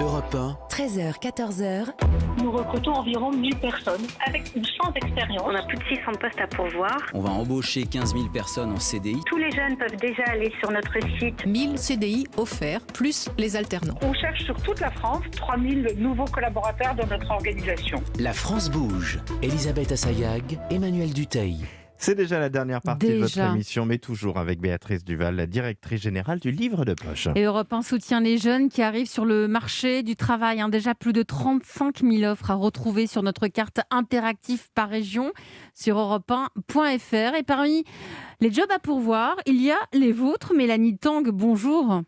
Europe 1, 13h, 14h. Nous recrutons environ 1000 personnes avec ou sans expérience. On a plus de 600 postes à pourvoir. on va embaucher 15 000 personnes en CDI. Tous les jeunes peuvent déjà aller sur notre site. 1000 CDI offerts, plus les alternants. On cherche sur toute la France 3000 nouveaux collaborateurs dans notre organisation. La France bouge. Elisabeth Assayag, Emmanuel Dutheil. C'est déjà la dernière partie de votre Déjà. émission, mais toujours avec Béatrice Duval, la directrice générale du Livre de Poche. Et Europe 1 soutient les jeunes qui arrivent sur le marché du travail. Déjà plus de 35 000 offres à retrouver sur notre carte interactive par région sur europe1.fr. Et parmi les jobs à pourvoir, il y a les vôtres. Mélanie Tang, bonjour.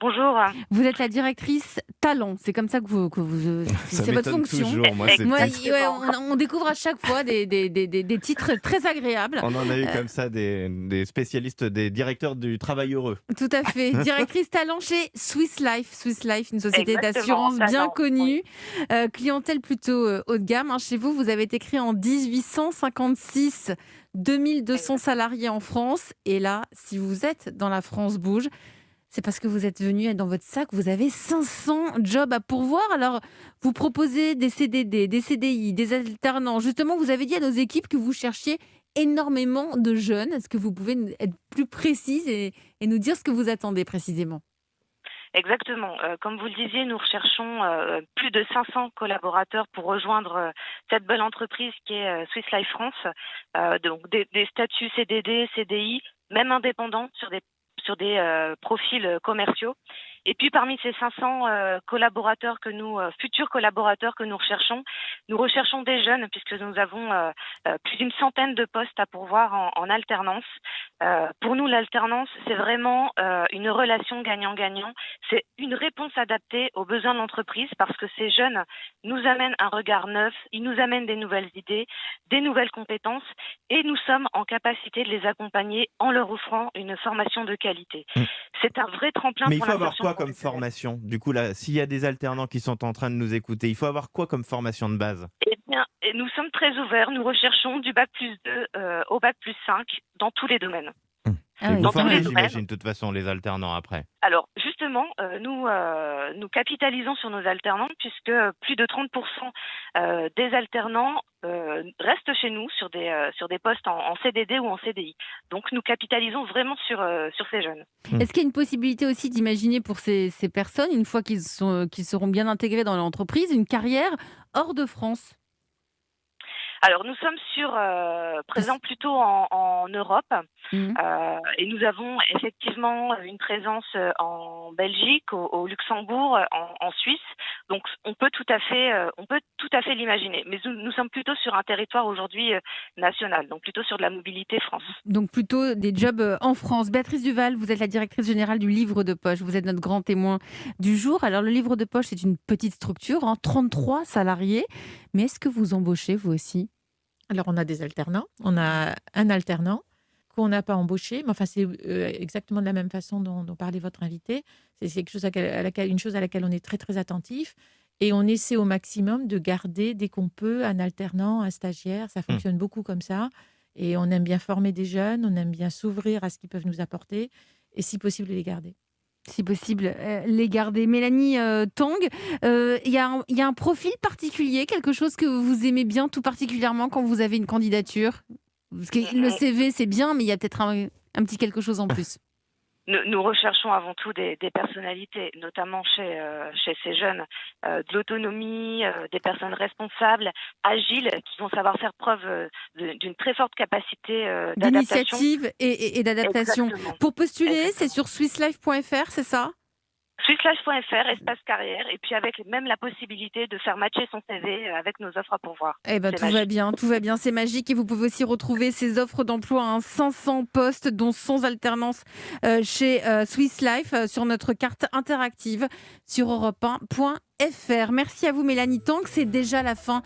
Bonjour. Vous êtes la directrice talent. C'est comme ça que vous Ça c'est votre m'étonne fonction. toujours, moi, c'est Ouais, triste. on découvre à chaque fois des titres très agréables. On en a eu comme ça des spécialistes, des directeurs du travail heureux. Tout à fait. Directrice talent chez Swiss Life. Swiss Life, une société Exactement, d'assurance bien talent, connue. Clientèle plutôt haut de gamme. Chez vous, vous avez été créé en 1856. 2200 salariés en France. Et là, si vous êtes dans la France bouge, c'est parce que vous êtes venu dans votre sac, vous avez 500 jobs à pourvoir. Alors, vous proposez des CDD, des CDI, des alternants. Justement, vous avez dit à nos équipes que vous cherchiez énormément de jeunes. Est-ce que vous pouvez être plus précise et nous dire ce que vous attendez précisément ? Exactement. Comme vous le disiez, nous recherchons plus de 500 collaborateurs pour rejoindre cette belle entreprise qui est Swiss Life France. Donc des statuts CDD, CDI, même indépendants sur des profils commerciaux. Et puis parmi ces 500 collaborateurs futurs collaborateurs que nous recherchons des jeunes puisque nous avons plus d'une centaine de postes à pourvoir en alternance. Pour nous, l'alternance, c'est vraiment une relation gagnant-gagnant. C'est une réponse adaptée aux besoins de l'entreprise parce que ces jeunes nous amènent un regard neuf, ils nous amènent des nouvelles idées, des nouvelles compétences et nous sommes en capacité de les accompagner en leur offrant une formation de qualité. C'est un vrai tremplin Mais il pour faut avoir l'insertion quoi comme professionnelle. formation ? Du coup, là, s'il y a des alternants qui sont en train de nous écouter, il faut avoir quoi comme formation de base ? Eh bien, nous sommes très ouverts. Nous recherchons du bac plus 2 au bac plus 5 dans tous les domaines. Ah Et oui, vous Dans quand tous formez, les même. domaines. j'imagine, de toute façon, les alternants après. Alors, justement, nous capitalisons sur nos alternants puisque plus de 30% des alternants restent chez nous sur des postes en CDD ou en CDI. Donc, nous capitalisons vraiment sur ces jeunes. Est-ce qu'il y a une possibilité aussi d'imaginer pour ces personnes, une fois qu'ils seront bien intégrés dans l'entreprise, une carrière hors de France ? Alors, nous sommes présents plutôt en Europe Mhm. et nous avons effectivement une présence en Belgique, au Luxembourg, en Suisse. Donc, on peut tout à fait l'imaginer. Mais nous sommes plutôt sur un territoire aujourd'hui national, donc plutôt sur de la mobilité France. Donc plutôt des jobs en France. Béatrice Duval, vous êtes la directrice générale du Livre de Poche. Vous êtes notre grand témoin du jour. Alors le Livre de Poche, c'est une petite structure, 33 salariés. Mais est-ce que vous embauchez vous aussi ? Alors, on a des alternants. On a un alternant qu'on n'a pas embauché, mais enfin, c'est exactement de la même façon dont parlait votre invité. C'est quelque chose une chose à laquelle on est très, très attentif. Et on essaie au maximum de garder, dès qu'on peut, un alternant, un stagiaire. Ça fonctionne beaucoup comme ça. Et on aime bien former des jeunes, on aime bien s'ouvrir à ce qu'ils peuvent nous apporter et, si possible, les garder. Si possible, les garder. Mélanie Tang, il y a un profil particulier, quelque chose que vous aimez bien tout particulièrement quand vous avez une candidature ? Parce que le CV, c'est bien, mais il y a peut-être un petit quelque chose en plus. Nous recherchons avant tout des personnalités, notamment chez ces jeunes, de l'autonomie, des personnes responsables, agiles, qui vont savoir faire preuve d'une très forte capacité d'adaptation. D'initiative et d'adaptation. Exactement. Pour postuler, Exactement. c'est sur swisslife.fr, c'est ça ? Swisslife.fr, espace carrière, et puis avec même la possibilité de faire matcher son CV avec nos offres à pourvoir. Eh ben, C'est magique. tout va bien, c'est magique. Et vous pouvez aussi retrouver ces offres d'emploi, 500 postes, dont 100 alternances chez Swiss Life, sur notre carte interactive sur europe1.fr. Merci à vous, Mélanie Tang. C'est déjà la fin